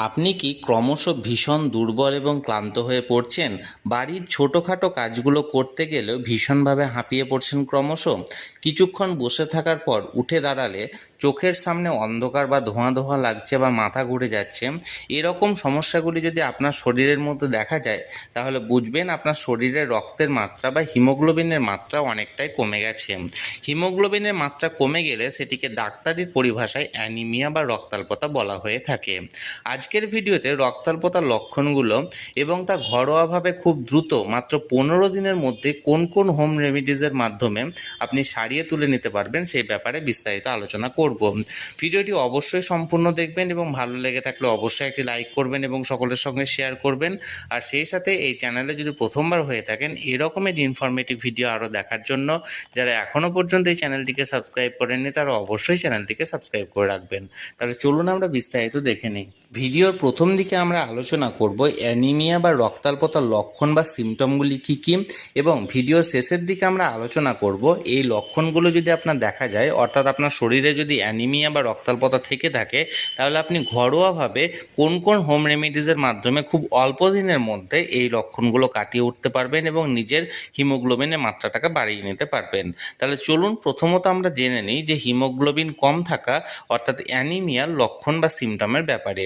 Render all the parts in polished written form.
আপনি কি ক্রমশ ভীষণ দুর্বল এবং ক্লান্ত হয়ে পড়ছেন? বাড়ির ছোটোখাটো কাজগুলো করতে গেলেও ভীষণভাবে হাঁপিয়ে পড়ছেন ক্রমশ? কিছুক্ষণ বসে থাকার পর উঠে দাঁড়ালে চোখের সামনে অন্ধকার বা ধোঁয়া ধোঁয়া লাগছে বা মাথা ঘুরে যাচ্ছে, এরকম সমস্যাগুলি যদি আপনার শরীরের মধ্যে দেখা যায়, তাহলে বুঝবেন আপনার শরীরে রক্তের মাত্রা বা হিমোগ্লোবিনের মাত্রা অনেকটাই কমে গেছে। হিমোগ্লোবিনের মাত্রা কমে গেলে সেটিকে ডাক্তারির পরিভাষায় অ্যানিমিয়া বা রক্তাল্পতা বলা হয়ে থাকে। আজকের ভিডিওতে রক্তাল্পতার লক্ষণগুলো এবং তা ঘরোয়াভাবে খুব দ্রুত মাত্র 15 দিনের মধ্যে কোন কোন হোম রেমিডিজের মাধ্যমে আপনি সারিয়ে তুলে নিতে পারবেন সেই ব্যাপারে বিস্তারিত আলোচনা করব। ভিডিওটি অবশ্যই সম্পূর্ণ দেখবেন এবং ভালো লেগে থাকলে অবশ্যই একটি লাইক করবেন এবং সকলের সঙ্গে শেয়ার করবেন। আর সেই সাথে এই চ্যানেলে যদি প্রথমবার হয়ে থাকেন এরকমের ইনফরমেটিভ ভিডিও আরও দেখার জন্য যারা এখনও পর্যন্ত এই চ্যানেলটিকে সাবস্ক্রাইব করেননি তারা অবশ্যই চ্যানেলটিকে সাবস্ক্রাইব করে রাখবেন। তাহলে চলুন আমরা বিস্তারিত দেখে নিই। ভিডিওর প্রথম দিকে আমরা আলোচনা করব অ্যানিমিয়া বা রক্তাল্পতার লক্ষণ বা সিমটমগুলি কী কী, এবং ভিডিওর শেষের দিকে আমরা আলোচনা করব এই লক্ষণগুলো যদি আপনার দেখা যায়, অর্থাৎ আপনার শরীরে যদি অ্যানিমিয়া বা রক্তাল্পতা থেকে থাকে, তাহলে আপনি ঘরোয়াভাবে কোন কোন হোম রেমিডিজের মাধ্যমে খুব অল্প দিনের মধ্যে এই লক্ষণগুলো কাটিয়ে উঠতে পারবেন এবং নিজের হিমোগ্লোবিনের মাত্রাটাকে বাড়িয়ে নিতে পারবেন। তাহলে চলুন প্রথমত আমরা জেনে নিই যে হিমোগ্লোবিন কম থাকা অর্থাৎ অ্যানিমিয়ার লক্ষণ বা সিমটমের ব্যাপারে।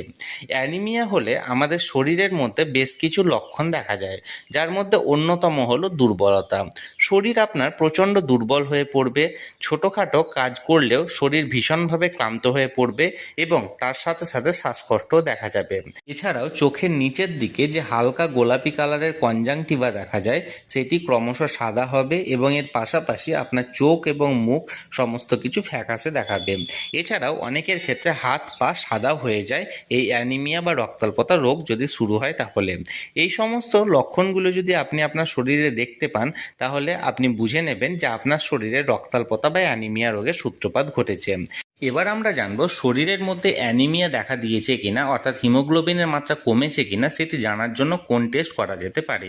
অ্যানিমিয়া হলে আমাদের শরীরের মধ্যে বেশ কিছু লক্ষণ দেখা যায়, যার মধ্যে অন্যতম হলো দুর্বলতা। শরীর আপনার প্রচণ্ড দুর্বল হয়ে পড়বে, ছোটোখাটো কাজ করলেও শরীর ভীষণভাবে ক্লান্ত হয়ে পড়বে এবং তার সাথে সাথে শ্বাসকষ্টও দেখা যাবে। এছাড়াও চোখের নিচের দিকে যে হালকা গোলাপি কালারের কনজাংটিভা দেখা যায় সেটি ক্রমশ সাদা হবে এবং এর পাশাপাশি আপনার চোখ এবং মুখ সমস্ত কিছু ফ্যাকাশে দেখাবে। এছাড়াও অনেকের ক্ষেত্রে হাত পা সাদা হয়ে যায় এই অ্যানিমিয়া বা রক্তাল্পতা রোগ যদি শুরু হয় তাহলে। এই সমস্ত লক্ষণগুলো যদি আপনি আপনার শরীরে দেখতে পান, তাহলে আপনি বুঝে নেবেন যে আপনার শরীরে রক্তাল্পতা বা অ্যানিমিয়া রোগের সূত্রপাত ঘটেছে। এবার আমরা জানব শরীরের মধ্যে অ্যানিমিয়া দেখা দিয়েছে কিনা, অর্থাৎ হিমোগ্লোবিনের মাত্রা কমেছে কিনা সেটি জানার জন্য কোন টেস্ট করা যেতে পারে।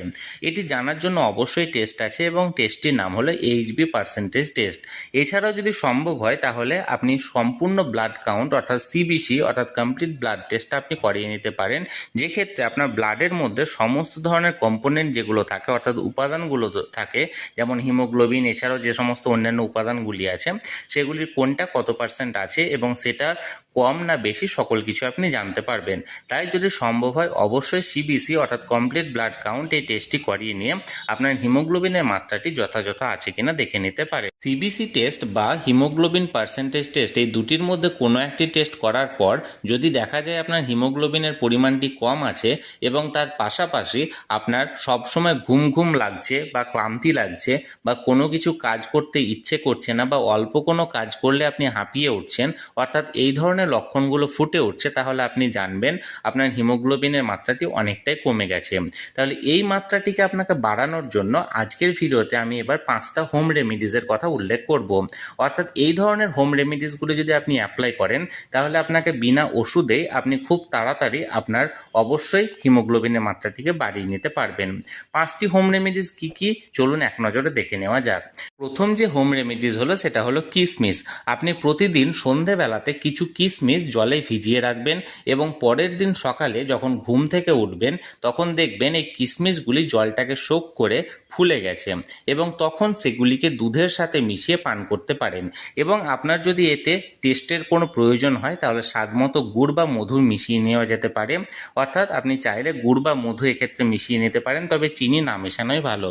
এটি জানার জন্য অবশ্যই টেস্ট আছে এবং টেস্টটির নাম হলো এইচবি পার্সেন্টেজ টেস্ট। এছাড়াও যদি সম্ভব হয় তাহলে আপনি সম্পূর্ণ ব্লাড কাউন্ট অর্থাৎ সিবিসি অর্থাৎ কমপ্লিট ব্লাড টেস্টটা আপনি করিয়ে নিতে পারেন, যে ক্ষেত্রে আপনার ব্লাডের মধ্যে সমস্ত ধরনের কম্পোনেন্ট যেগুলো থাকে অর্থাৎ উপাদানগুলো থাকে, যেমন হিমোগ্লোবিন এছাড়াও যে সমস্ত অন্যান্য উপাদানগুলি আছে সেগুলির কোনটা কত পার্সেন্ট আছে এবং সেটা কম না বেশি সকল কিছু আপনি জানতে পারবেন। তাই যদি সম্ভব হয় অবশ্যই সিবিসি অর্থাৎ কমপ্লিট ব্লাড কাউন্ট এই টেস্টটি করিয়ে নিয়ে আপনার হিমোগ্লোবিনের মাত্রাটি যথাযথ আছে কিনা দেখে নিতে পারে। সিবিসি টেস্ট বা হিমোগ্লোবিন পার্সেন্টেজ টেস্ট এই দুটির মধ্যে কোনো একটি টেস্ট করার পর যদি দেখা যায় আপনার হিমোগ্লোবিনের পরিমাণটি কম আছে এবং তার পাশাপাশি আপনার সবসময় ঘুম ঘুম লাগছে বা ক্লান্তি লাগছে বা কোনো কিছু কাজ করতে ইচ্ছে করছে না বা অল্প কোনো কাজ করলে আপনি হাঁপিয়ে উঠছেন, অর্থাৎ এই ধরনের লক্ষণগুলো ফুটে উঠছে, তাহলে আপনি জানবেন আপনার হিমোগ্লোবিনের মাত্রাটি অনেকটাই কমে গেছে। তাহলে এই মাত্রাটিকে আপনাকে বাড়ানোর জন্য আজকের ভিডিওতে আমি এবার 5টা হোম রেমিডিজের কথা উল্লেখ করব। অর্থাৎ এই ধরনের হোম রেমিডিসগুলো যদি আপনি অ্যাপ্লাই করেন তাহলে আপনাকে বিনা ওষুধেই আপনি খুব তাড়াতাড়ি আপনার অবশ্যই হিমোগ্লোবিনের মাত্রাটিকে বাড়িয়ে নিতে পারবেন। 5টি হোম রেমিডিস কি কি চলুন এক নজরে দেখে নেওয়া যাক। প্রথম যে হোম রেমিডিস হলো সেটা হলো কিশমিশ। আপনি প্রতিদিন সন্ধেবেলাতে কিছু কিশমিশ জলে ভিজিয়ে রাখবেন এবং পরের দিন সকালে যখন ঘুম থেকে উঠবেন তখন দেখবেন এই কিশমিশগুলি জলটাকে সোক করে ফুলে গেছে এবং তখন সেগুলিকে দুধের সাথে মিশিয়ে পান করতে পারেন। এবং আপনার যদি এতে টেস্টের কোনো প্রয়োজন হয় তাহলে স্বাদমতো গুড় বা মধু মিশিয়ে নেওয়া যেতে পারে, অর্থাৎ আপনি চাইলে গুড় বা মধু এক্ষেত্রে মিশিয়ে নিতে পারেন, তবে চিনি না মেশানোই ভালো।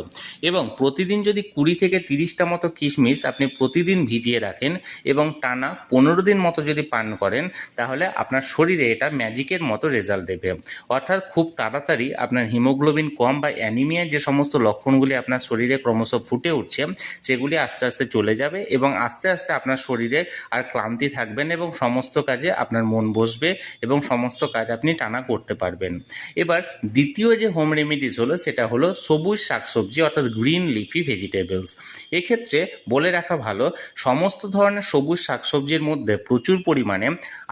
এবং প্রতিদিন যদি 20 থেকে 30টা মতো কিশমিশ আপনি প্রতিদিন ভিজিয়ে রাখেন এবং টানা 15 দিন মতো যদি পান করেন তাহলে আপনার শরীরে এটা ম্যাজিকের মতো রেজাল্ট দেবে। অর্থাৎ খুব তাড়াতাড়ি আপনার হিমোগ্লোবিন কম বা অ্যানিমিয়ার যে সমস্ত লক্ষণগুলি আপনার শরীরে ক্রমশ ফুটে উঠছে সেগুলি আস্তে আস্তে চলে যাবে এবং আস্তে আস্তে আপনার শরীরে আর ক্লান্তি থাকবে না এবং সমস্ত কাজে আপনার মন বসবে এবং সমস্ত কাজ আপনি টানা করতে পারবেন। এবার দ্বিতীয় যে হোম রেমিডিস হলো সেটা হলো সবুজ শাকসবজি অর্থাৎ গ্রিন লিফি ভেজিটেবলস। এক্ষেত্রে বলে রাখা ভালো, সমস্ত ধরনের সবুজ শাকসবজির মধ্যে প্রচুর পরিমাণে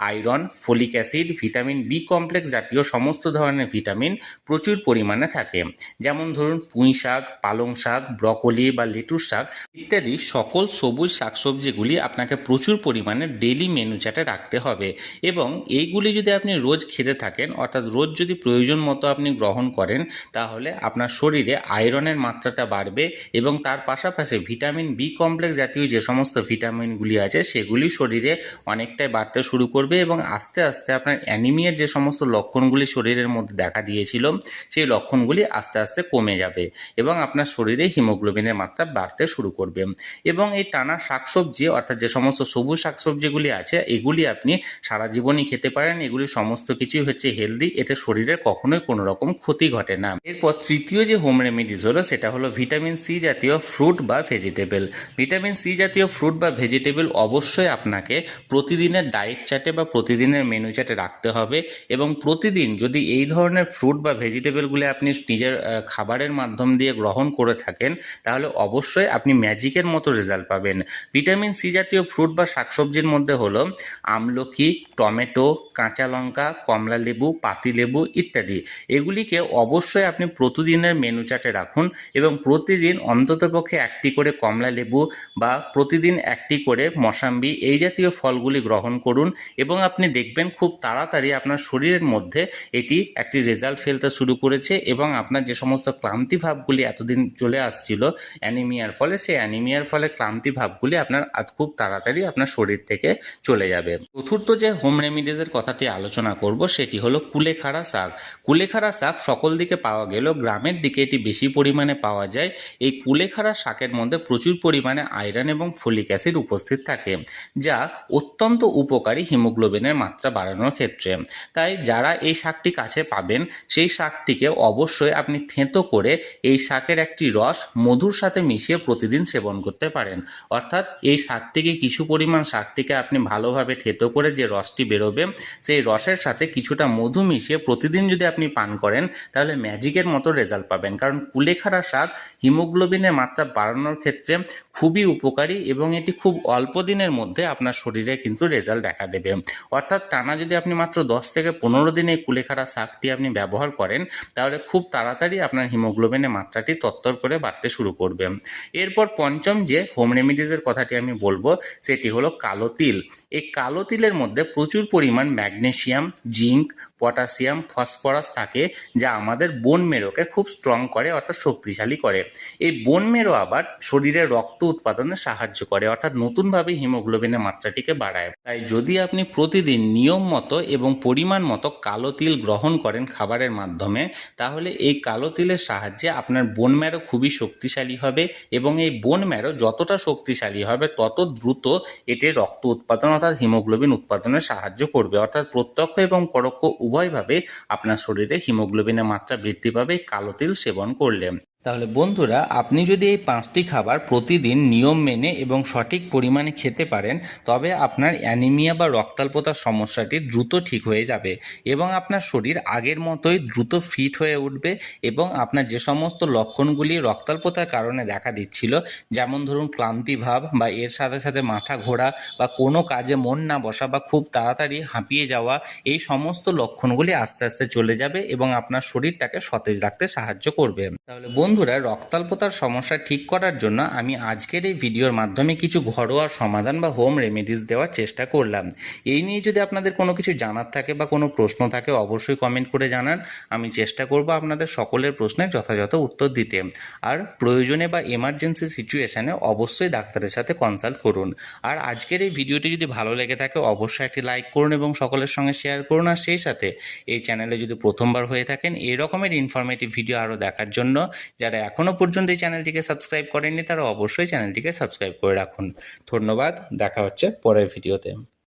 iron, folic acid, vitamin B complex জাতীয় সমস্ত ধরনের ভিটামিন প্রচুর পরিমাণে থাকে। যেমন ধরুন পুঁই শাক, পালং শাক, ব্রকলি বা লেটুস শাক ইত্যাদি সকল সবুজ শাকসবজিগুলি আপনাকে প্রচুর পরিমাণে ডেইলি মেনু চার্টে রাখতে হবে এবং এইগুলি যদি আপনি রোজ খেতে থাকেন, অর্থাৎ রোজ যদি প্রয়োজন মতো আপনি গ্রহণ করেন, তাহলে আপনার শরীরে আয়রনের মাত্রাটা বাড়বে এবং তার পাশাপাশি ভিটামিন বি কমপ্লেক্স জাতীয় যে সমস্ত ভিটামিনগুলি আছে সেগুলি শরীরে অনেকটাই বাড়তে শুরু করবে এবং আস্তে আস্তে আপনার অ্যানিমিয়ার যে সমস্ত লক্ষণগুলি শরীরের মধ্যে দেখা দিয়েছিল সেই লক্ষণগুলি আস্তে আস্তে কমে যাবে এবং আপনার শরীরে হিমোগ্লোবিনের মাত্রা বাড়তে শুরু করবে। এবং এই টানা শাকসবজি অর্থাৎ যে সমস্ত সবুজ শাকসবজিগুলি আছে এগুলি আপনি সারা জীবনই খেতে পারেন। এগুলি সমস্ত কিছুই হচ্ছে হেলদি, এতে শরীরের কখনোই কোনো রকম ক্ষতি ঘটে না। এরপর তৃতীয় যে হোম রেমেডিজ হলো সেটা হলো ভিটামিন সি জাতীয় ফ্রুট বা ভেজিটেবল। ভিটামিন সি জাতীয় ফ্রুট বা ভেজিটেবল অবশ্যই আপনাকে প্রতিদিনের ডায়েট চার্টে বা প্রতিদিনের মেনু চার্টে রাখতে হবে এবং প্রতিদিন যদি এই ধরনের ফ্রুট বা ভেজিটেবলগুলি আপনি নিজের খাবারের মাধ্যম দিয়ে গ্রহণ করে থাকেন তাহলে অবশ্যই আপনি ম্যাজিকের মতো রেজাল্ট পাবেন। ভিটামিন সি জাতীয় ফ্রুট বা শাকসবজির মধ্যে হলো আমলকি, টমেটো, কাঁচা লঙ্কা, কমলা লেবু, পাতিলেবু ইত্যাদি। এগুলিকে অবশ্যই আপনি প্রতিদিনের মেনু চার্টে রাখুন এবং প্রতিদিন অন্ততপক্ষে একটি করে কমলা লেবু বা প্রতিদিন একটি করে মসাম্বি এই জাতীয় ফলগুলি গ্রহণ করুন এবং আপনি দেখবেন খুব তাড়াতাড়ি আপনার শরীরের মধ্যে এটি একটি রেজাল্ট ফেলতে শুরু করেছে এবং আপনার যে সমস্ত ক্লান্তি ভাবগুলি এতদিন চলে আসছিল অ্যানিমিয়ার ফলে, সেই অ্যানিমিয়ার ফলে ক্লান্তি ভাবগুলি আপনার খুব তাড়াতাড়ি আপনার শরীর থেকে চলে যাবে। চতুর্থ যে হোম রেমিডিজের কথাটি আলোচনা করব সেটি হলো কুলেখাড়া শাক। কুলেখাড়া শাক সকল দিকে পাওয়া গেলেও গ্রামের দিকে এটি বেশি পরিমাণে পাওয়া যায়। এই কুলেখাড়া শাকের মধ্যে প্রচুর পরিমাণে আয়রন এবং ফলিক অ্যাসিড উপস্থিত থাকে যা অত্যন্ত উপকারী হিমোগ্লোবিনের মাত্রা বাড়ানোর ক্ষেত্রে। তাই যারা এই শাকটি কাছে পাবেন সেই শাকটিকে অবশ্যই আপনি থেঁতো করে এই শাকের একটি রস মধুর সাথে মিশিয়ে প্রতিদিন সেবন করতে পারেন। অর্থাৎ এই শাকটিকে কিছু পরিমাণ শাকটিকে আপনি ভালোভাবে থেঁতো করে যে রসটি বেরোবে সেই রসের সাথে কিছুটা মধু মিশিয়ে প্রতিদিন যদি আপনি পান করেন তাহলে ম্যাজিকের মতো রেজাল্ট পাবেন। কারণ কুলেখাড়া শাক হিমোগ্লোবিনের মাত্রা বাড়ানোর ক্ষেত্রে খুবই উপকারী এবং এটি খুব অল্প দিনের মধ্যে আপনার শরীরে কিন্তু রেজাল্ট দেখা দেবে। অর্থাৎ টানা যদি আপনি মাত্র 10 থেকে 15 দিন এই কুলেখাড়া শাকটি আপনি ব্যবহার করেন তাহলে খুব তাড়াতাড়ি আপনার হিমোগ্লোবিনের মাত্রাটি তত্তর করে বাড়তে শুরু করবে। এরপর পঞ্চম যে হোম রেমিডিজের কথাটি আমি বলবো সেটি হলো কালো তিল। এই কালো তিলের মধ্যে প্রচুর পরিমাণ ম্যাগনেসিয়াম, জিঙ্ক, পটাশিয়াম, ফসফরাস থাকে যা আমাদের বোন মেরোকে খুব স্ট্রং করে অর্থাৎ শক্তিশালী করে। এই বোন মেরো আবার শরীরে রক্ত উৎপাদনে সাহায্য করে অর্থাৎ নতুনভাবে হিমোগ্লোবিনের মাত্রাটিকে বাড়ায়। তাই যদি আপনি প্রতিদিন নিয়ম মতো এবং পরিমাণ মতো কালো তিল গ্রহণ করেন খাবারের মাধ্যমে তাহলে এই কালো তিলের সাহায্যে আপনার বোন ম্যারো খুবই শক্তিশালী হবে এবং এই বোন ম্যারো যতটা শক্তিশালী হবে তত দ্রুত এতে রক্ত উৎপাদন অর্থাৎ হিমোগ্লোবিন উৎপাদনে সাহায্য করবে। অর্থাৎ প্রত্যক্ষ এবং পরোক্ষ উভয়ভাবে আপনার শরীরে হিমোগ্লোবিনের মাত্রা বৃদ্ধি পাবে কালো তিল সেবন করলে। তাহলে বন্ধুরা আপনি যদি এই 5টি খাবার প্রতিদিন নিয়ম মেনে এবং সঠিক পরিমাণে খেতে পারেন তবে আপনার অ্যানিমিয়া বা রক্তাল্পতার সমস্যাটি দ্রুত ঠিক হয়ে যাবে এবং আপনার শরীর আগের মতোই দ্রুত ফিট হয়ে উঠবে এবং আপনার যে সমস্ত লক্ষণগুলি রক্তাল্পতার কারণে দেখা দিচ্ছিল যেমন ধরুন ক্লান্তি ভাব বা এর সাথে সাথে মাথা ঘোরা বা কোনো কাজে মন না বসা বা খুব তাড়াতাড়ি হাঁপিয়ে যাওয়া, এই সমস্ত লক্ষণগুলি আস্তে আস্তে চলে যাবে এবং আপনার শরীরটাকে সতেজ রাখতে সাহায্য করবে। তাহলে বন্ধুরা রক্তাল্পতার সমস্যা ঠিক করার জন্য আমি আজকের এই ভিডিওর মাধ্যমে কিছু ঘরোয়া সমাধান বা হোম রেমেডিস দেওয়ার চেষ্টা করলাম। এই নিয়ে যদি আপনাদের কোনো কিছু জানার থাকে বা কোনো প্রশ্ন থাকে অবশ্যই কমেন্ট করে জানান। আমি চেষ্টা করব আপনাদের সকলের প্রশ্নের যথাযথ উত্তর দিতে। আর প্রয়োজনে বা এমার্জেন্সি সিচুয়েশানে অবশ্যই ডাক্তারের সাথে কনসাল্ট করুন। আর আজকের এই ভিডিওটি যদি ভালো লেগে থাকে অবশ্যই একটি লাইক করুন এবং সকলের সঙ্গে শেয়ার করুন। আর সেই সাথে এই চ্যানেলে যদি প্রথমবার হয়ে থাকেন এই রকমের ইনফরমেটিভ ভিডিও আরও দেখার জন্য যারা এখনও পর্যন্ত এই চ্যানেলটিকে সাবস্ক্রাইব করেননি তারা অবশ্যই চ্যানেলটিকে সাবস্ক্রাইব করে রাখুন। ধন্যবাদ, দেখা হচ্ছে পরের ভিডিওতে।